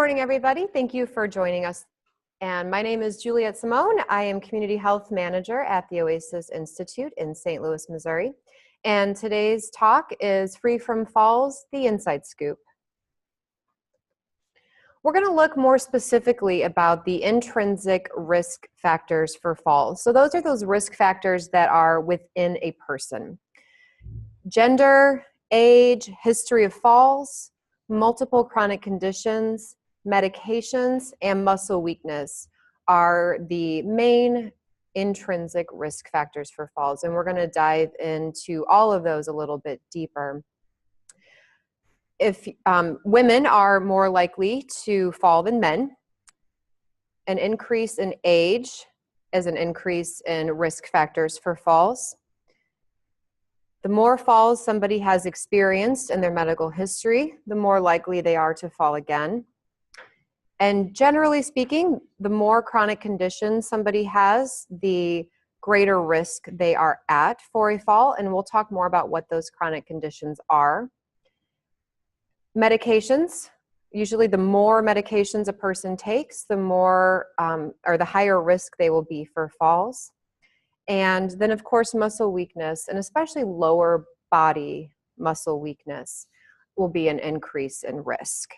morning, everybody. Thank you for joining us. And my name is Juliet Simone. I am Community Health Manager at the Oasis Institute in St. Louis, Missouri. And today's talk is Free from Falls, the Inside Scoop. We're going to look more specifically about the intrinsic risk factors for falls. So those are those risk factors that are within a person. Gender, age, history of falls, multiple chronic conditions, medications, and muscle weakness are the main intrinsic risk factors for falls. And we're going to dive into all of those a little bit deeper. If women are more likely to fall than men, an increase in age is an increase in risk factors for falls. The more falls somebody has experienced in their medical history, the more likely they are to fall again. And generally speaking, the more chronic conditions somebody has, the greater risk they are at for a fall. And we'll talk more about what those chronic conditions are. Medications, usually the more medications a person takes, the more or the higher risk they will be for falls. And then, of course, muscle weakness, and especially lower body muscle weakness, will be an increase in risk.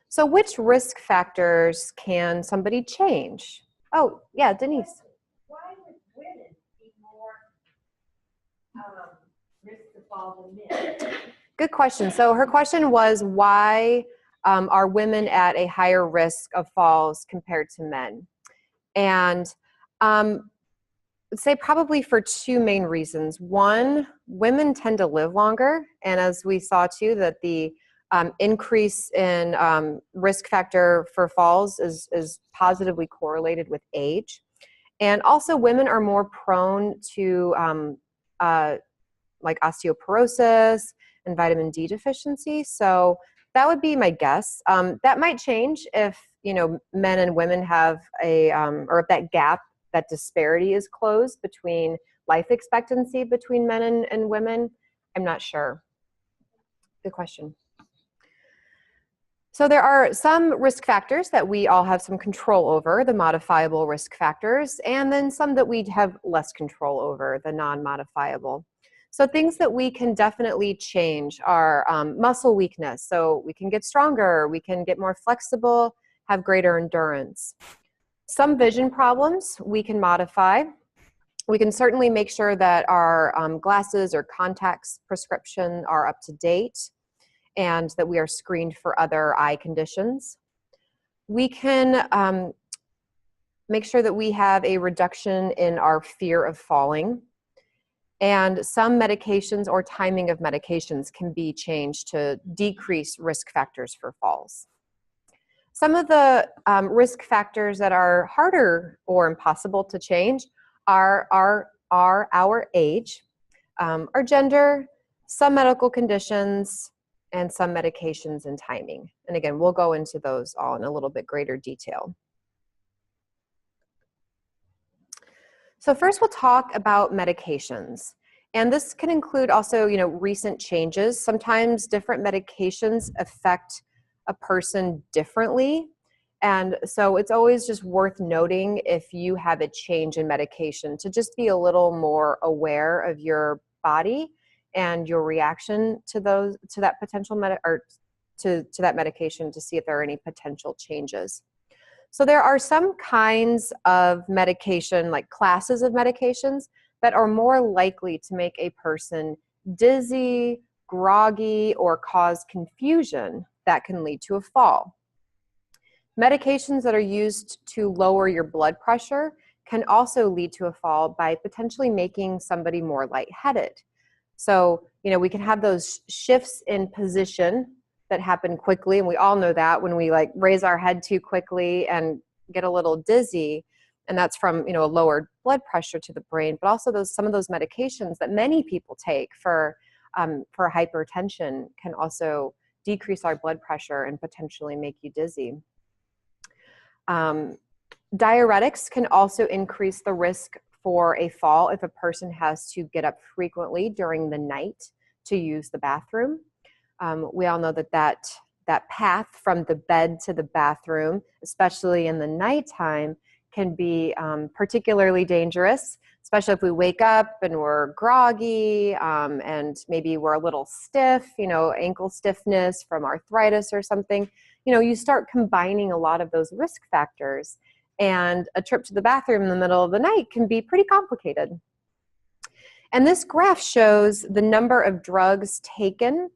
So which risk factors can somebody change? Oh, yeah, Denise. Why would women be more risk to fall than men? Good question. So her question was, why are women at a higher risk of falls compared to men? And I'd say probably for two main reasons. One, women tend to live longer. And as we saw too, that the increase in risk factor for falls is positively correlated with age. And also women are more prone to like osteoporosis and vitamin D deficiency. So that would be my guess. That might change if, you know, men and women have a, or if that gap, that disparity is closed between life expectancy between men and women. I'm not sure. Good question. So there are some risk factors that we all have some control over, the modifiable risk factors, and then some that we have less control over, the non-modifiable. So things that we can definitely change are muscle weakness. So we can get stronger, we can get more flexible, have greater endurance. Some vision problems we can modify. We can certainly make sure that our glasses or contacts prescription are up to date and that we are screened for other eye conditions. We can make sure that we have a reduction in our fear of falling. And some medications or timing of medications can be changed to decrease risk factors for falls. Some of the risk factors that are harder or impossible to change are our age, our gender, some medical conditions, and some medications and timing. And again, we'll go into those all in a little bit greater detail. So first we'll talk about medications. And this can include also, you know, recent changes. Sometimes different medications affect a person differently. And so it's always just worth noting if you have a change in medication to just be a little more aware of your body and your reaction to that potential to that medication to see if there are any potential changes. So there are some kinds of medication, like classes of medications, that are more likely to make a person dizzy, groggy, or cause confusion that can lead to a fall. Medications that are used to lower your blood pressure can also lead to a fall by potentially making somebody more lightheaded. So, you know, we can have those shifts in position that happen quickly, and we all know that when we like raise our head too quickly and get a little dizzy, and that's from, you know, a lowered blood pressure to the brain, but also some of those medications that many people take for hypertension can also decrease our blood pressure and potentially make you dizzy. Diuretics can also increase the risk for a fall if a person has to get up frequently during the night to use the bathroom. We all know that that path from the bed to the bathroom, especially in the nighttime, can be particularly dangerous, especially if we wake up and we're groggy and maybe we're a little stiff, ankle stiffness from arthritis or something. You start combining a lot of those risk factors, and a trip to the bathroom in the middle of the night can be pretty complicated. And this graph shows the number of drugs taken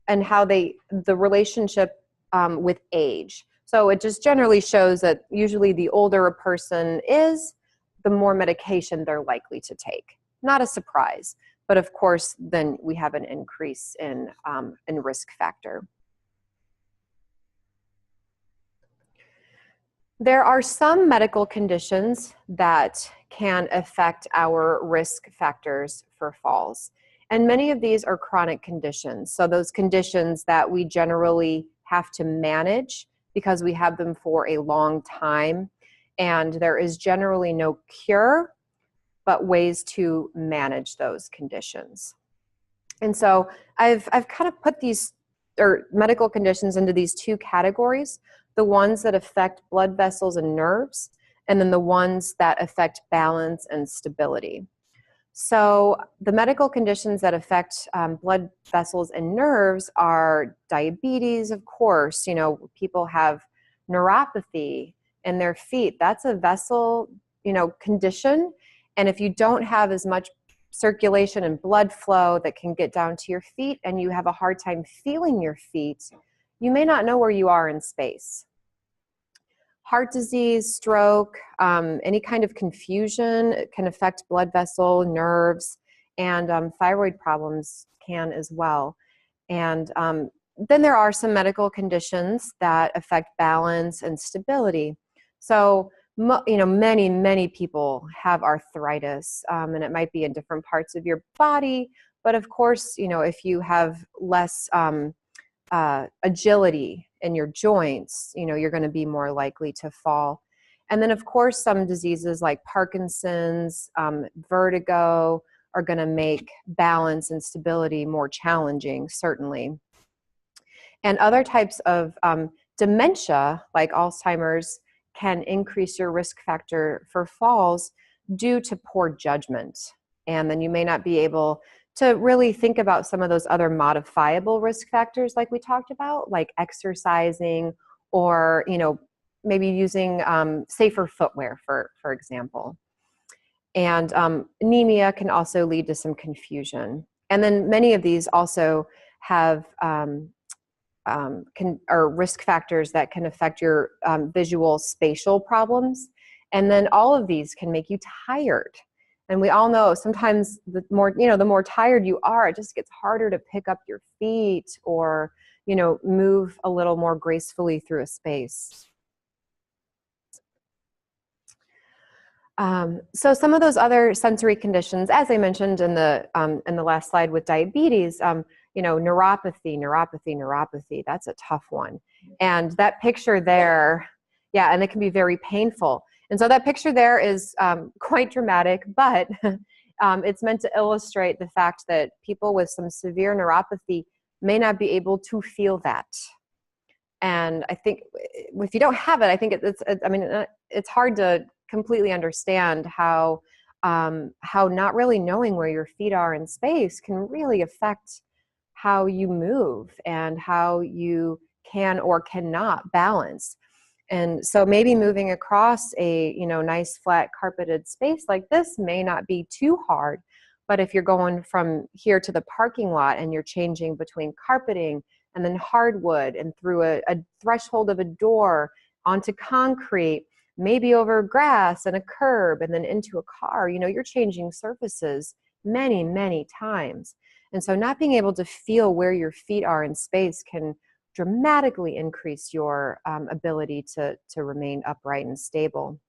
and how the relationship with age. So it just generally shows that usually the older a person is, the more medication they're likely to take. Not a surprise, but of course, then we have an increase in risk factor. There are some medical conditions that can affect our risk factors for falls. And many of these are chronic conditions. So those conditions that we generally have to manage because we have them for a long time. And there is generally no cure, but ways to manage those conditions. And so I've kind of put these medical conditions into these two categories: the ones that affect blood vessels and nerves, and then the ones that affect balance and stability. So the medical conditions that affect blood vessels and nerves are diabetes, of course. People have neuropathy in their feet. That's a vessel, condition. And if you don't have as much circulation and blood flow that can get down to your feet, and you have a hard time feeling your feet, you may not know where you are in space. Heart disease, stroke, any kind of confusion can affect blood vessel, nerves, and thyroid problems can as well. And then there are some medical conditions that affect balance and stability. So, many people have arthritis, and it might be in different parts of your body. But of course, if you have less agility in your joints, you're going to be more likely to fall. And then, of course, some diseases like Parkinson's, vertigo are going to make balance and stability more challenging, certainly. And other types of dementia, like Alzheimer's, can increase your risk factor for falls due to poor judgment. And then you may not be able to really think about some of those other modifiable risk factors like we talked about, like exercising or, maybe using safer footwear, for example. And anemia can also lead to some confusion. And then many of these also have are risk factors that can affect your visual spatial problems. And then all of these can make you tired. And we all know sometimes the more tired you are, it just gets harder to pick up your feet or, move a little more gracefully through a space. So some of those other sensory conditions, as I mentioned in the last slide with diabetes, neuropathy, that's a tough one. And that picture there, yeah, and it can be very painful. And so that picture there is quite dramatic, but it's meant to illustrate the fact that people with some severe neuropathy may not be able to feel that. And I think if you don't have it, I think it's hard to completely understand how not really knowing where your feet are in space can really affect how you move and how you can or cannot balance. And so maybe moving across a nice flat carpeted space like this may not be too hard, but if you're going from here to the parking lot and you're changing between carpeting and then hardwood and through a threshold of a door onto concrete, maybe over grass and a curb and then into a car, you're changing surfaces many, many times. And so not being able to feel where your feet are in space can dramatically increase your ability to remain upright and stable.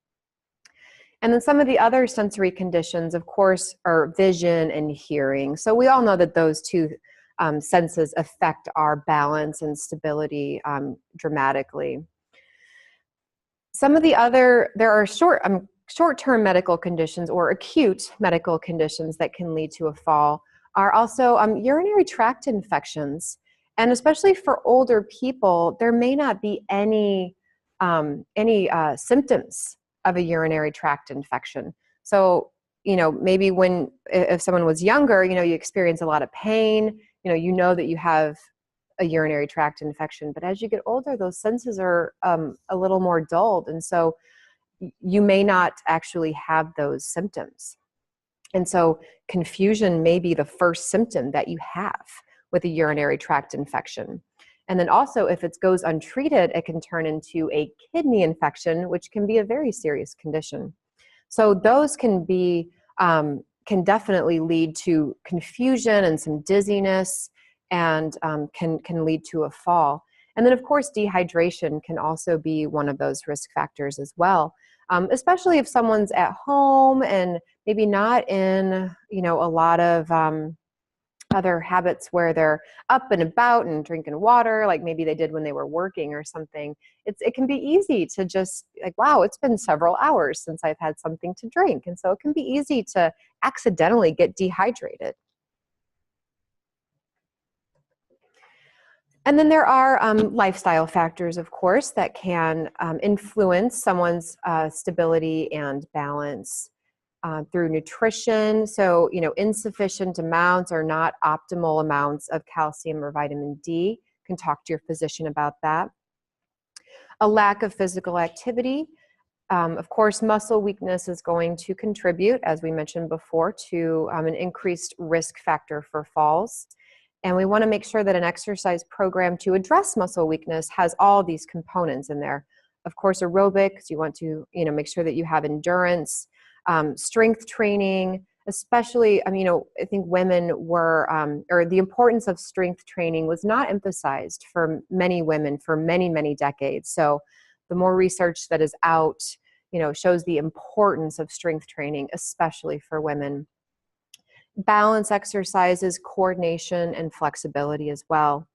And then some of the other sensory conditions, of course, are vision and hearing. So we all know that those two senses affect our balance and stability dramatically. Some of the other, there are short-term medical conditions or acute medical conditions that can lead to a fall are also urinary tract infections. And especially for older people, there may not be any symptoms of a urinary tract infection. So, maybe if someone was younger, you experience a lot of pain, that you have a urinary tract infection. But as you get older, those senses are a little more dulled. And so you may not actually have those symptoms. And so confusion may be the first symptom that you have with a urinary tract infection. And then also, if it goes untreated, it can turn into a kidney infection, which can be a very serious condition. So those can definitely lead to confusion and some dizziness, and can lead to a fall. And then, of course, dehydration can also be one of those risk factors as well, especially if someone's at home and maybe not in, a lot of other habits where they're up and about and drinking water, like maybe they did when they were working or something. It can be easy to just like, wow, it's been several hours since I've had something to drink. And so it can be easy to accidentally get dehydrated. And then there are lifestyle factors, of course, that can influence someone's stability and balance through nutrition. So, insufficient amounts or not optimal amounts of calcium or vitamin D. You can talk to your physician about that. A lack of physical activity. Of course, muscle weakness is going to contribute, as we mentioned before, to an increased risk factor for falls. And we want to make sure that an exercise program to address muscle weakness has all these components in there. Of course, aerobics, you want to, make sure that you have endurance, strength training, especially, I think women were, or the importance of strength training was not emphasized for many women for many, many decades. So the more research that is out, shows the importance of strength training, especially for women. Balance exercises, coordination, and flexibility as well.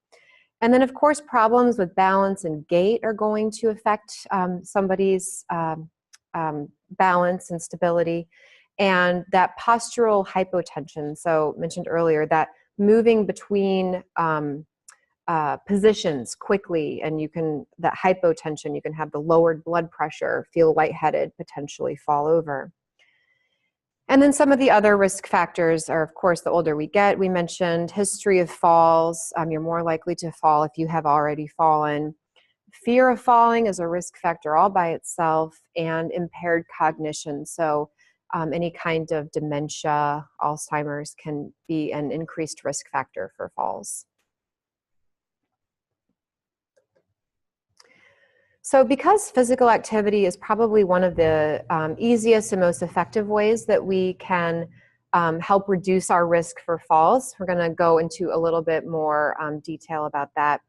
And then, of course, problems with balance and gait are going to affect somebody's balance and stability. And that postural hypotension, so mentioned earlier, that moving between positions quickly, and that hypotension, you can have the lowered blood pressure, feel lightheaded, potentially fall over. And then some of the other risk factors are, of course, the older we get. We mentioned history of falls. You're more likely to fall if you have already fallen. Fear of falling is a risk factor all by itself, and impaired cognition. So any kind of dementia, Alzheimer's can be an increased risk factor for falls. So because physical activity is probably one of the easiest and most effective ways that we can help reduce our risk for falls, we're going to go into a little bit more detail about that.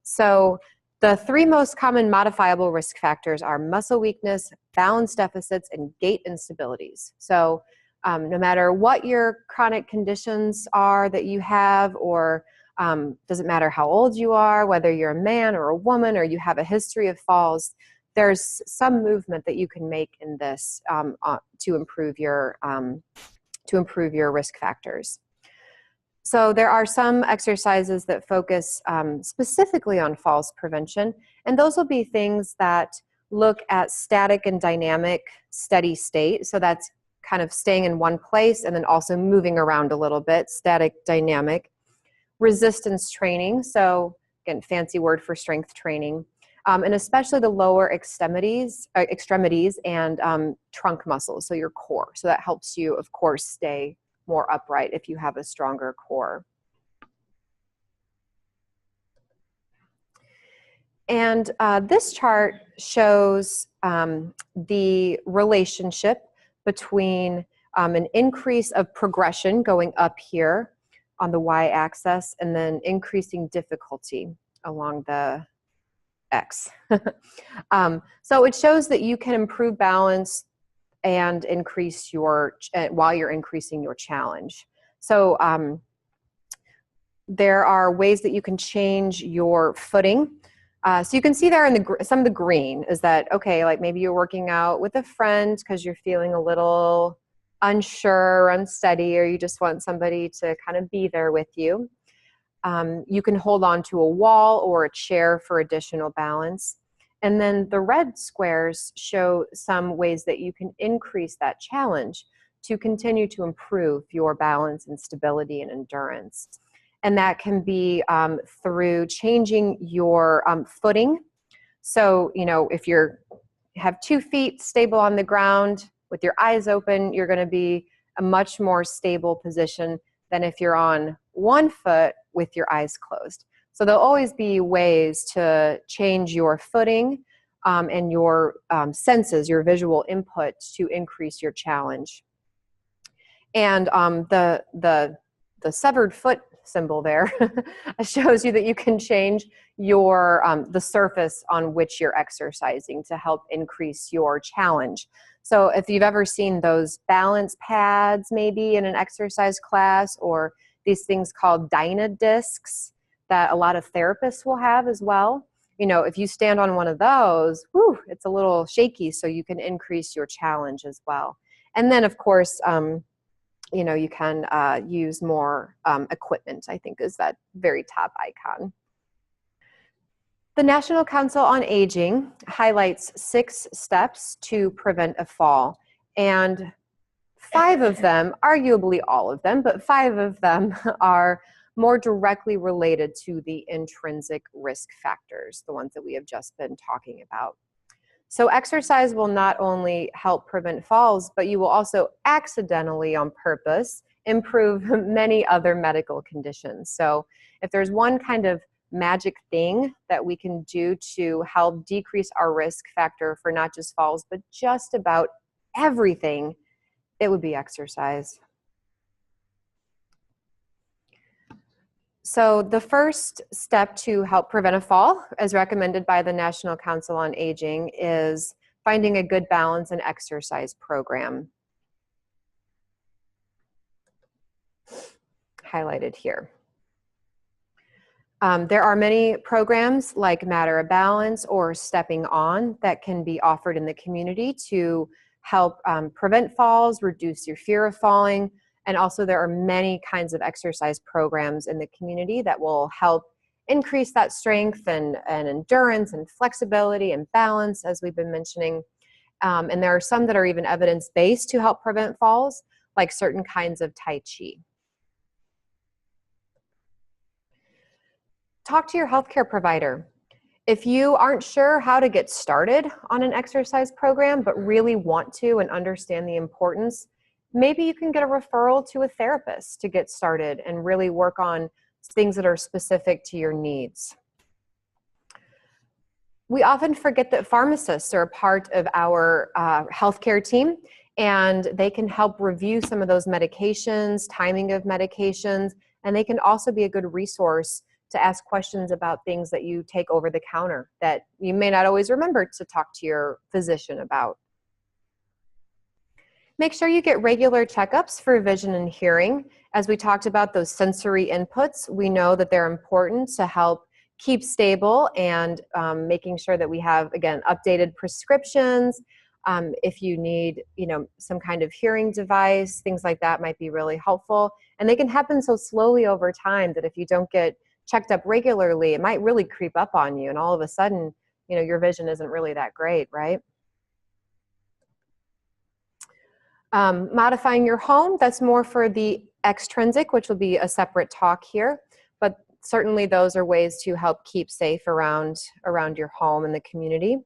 So the three most common modifiable risk factors are muscle weakness, balance deficits, and gait instabilities. So no matter what your chronic conditions are that you have, or doesn't matter how old you are, whether you're a man or a woman, or you have a history of falls, there's some movement that you can make in this to improve your risk factors. So there are some exercises that focus specifically on falls prevention, and those will be things that look at static and dynamic steady state. So that's kind of staying in one place and then also moving around a little bit, static, dynamic. Resistance training, so again, fancy word for strength training, and especially the lower extremities and trunk muscles, so your core. So that helps you, of course, stay more upright if you have a stronger core. And this chart shows the relationship between an increase of progression going up here on the y-axis, and then increasing difficulty along the x. So it shows that you can improve balance and increase while you're increasing your challenge. So there are ways that you can change your footing. So you can see there in some of the green is that, okay, like maybe you're working out with a friend because you're feeling a little unsure, unsteady, or you just want somebody to kind of be there with you. You can hold on to a wall or a chair for additional balance. And then the red squares show some ways that you can increase that challenge to continue to improve your balance and stability and endurance. And that can be through changing your footing. So, if you have 2 feet stable on the ground with your eyes open, you're going to be a much more stable position than if you're on 1 foot with your eyes closed. So there'll always be ways to change your footing and your senses, your visual input, to increase your challenge. And the severed foot symbol there shows you that you can change your the surface on which you're exercising to help increase your challenge. So if you've ever seen those balance pads maybe in an exercise class, or these things called dyna discs that a lot of therapists will have as well, if you stand on one of those, it's a little shaky, so you can increase your challenge as well. And then of course, you can use more equipment, I think is that very top icon. The National Council on Aging highlights 6 steps to prevent a fall, and 5 of them, arguably all of them, but 5 of them are more directly related to the intrinsic risk factors, the ones that we have just been talking about. So exercise will not only help prevent falls, but you will also accidentally, on purpose, improve many other medical conditions. So if there's one kind of magic thing that we can do to help decrease our risk factor for not just falls, but just about everything, it would be exercise. So the first step to help prevent a fall, as recommended by the National Council on Aging, is finding a good balance and exercise program. Highlighted here. There are many programs like Matter of Balance or Stepping On that can be offered in the community to help prevent falls, reduce your fear of falling, and also there are many kinds of exercise programs in the community that will help increase that strength and endurance and flexibility and balance, as we've been mentioning. And there are some that are even evidence-based to help prevent falls, like certain kinds of Tai Chi. Talk to your healthcare provider. If you aren't sure how to get started on an exercise program, but really want to and understand the importance, maybe you can get a referral to a therapist to get started and really work on things that are specific to your needs. We often forget that pharmacists are a part of our healthcare team, and they can help review some of those medications, timing of medications, and they can also be a good resource to ask questions about things that you take over the counter that you may not always remember to talk to your physician about. Make sure you get regular checkups for vision and hearing. As we talked about those sensory inputs, we know that they're important to help keep stable and making sure that we have, again, updated prescriptions. If you need, some kind of hearing device, things like that might be really helpful. And they can happen so slowly over time that if you don't get checked up regularly, it might really creep up on you, and all of a sudden, your vision isn't really that great, right? Modifying your home, that's more for the extrinsic, which will be a separate talk here, but certainly those are ways to help keep safe around your home and the community.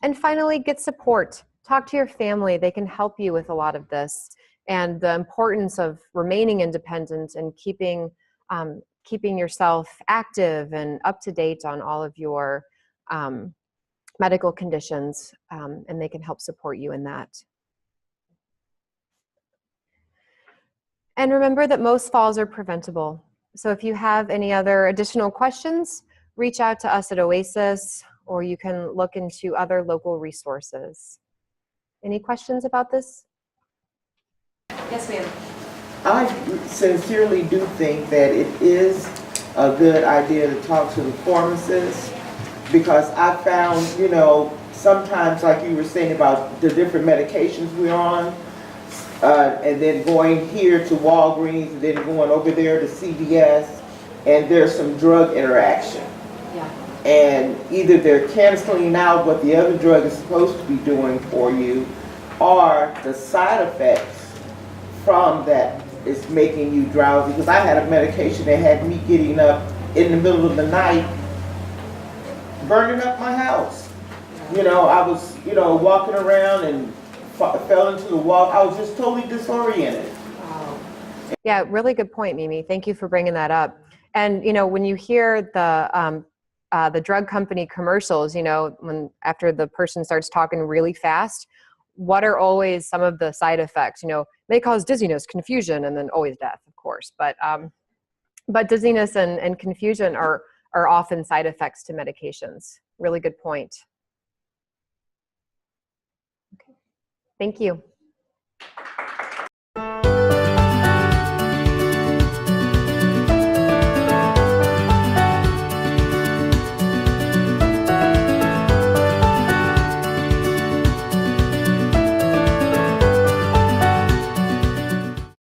And finally, get support. Talk to your family. They can help you with a lot of this, and the importance of remaining independent and keeping yourself active and up to date on all of your medical conditions, and they can help support you in that. And remember that most falls are preventable. So if you have any other additional questions, reach out to us at Oasis, or you can look into other local resources. Any questions about this? Yes, ma'am. I sincerely do think that it is a good idea to talk to the pharmacist, because I found, sometimes like you were saying about the different medications we're on, and then going here to Walgreens, and then going over there to CVS, and there's some drug interaction. Yeah. And either they're canceling out what the other drug is supposed to be doing for you, or the side effects from that is making you drowsy. Because I had a medication that had me getting up in the middle of the night, burning up my house. You know, I was, you know, walking around and fell into the wall. I was just totally disoriented. Wow. Yeah, really good point, Mimi. Thank you for bringing that up. And, you know, when you hear the drug company commercials, you know, when after the person starts talking really fast, what are always some of the side effects? You know, may cause dizziness, confusion, and then always death, of course. But dizziness and confusion are often side effects to medications. Really good point. Okay. Thank you.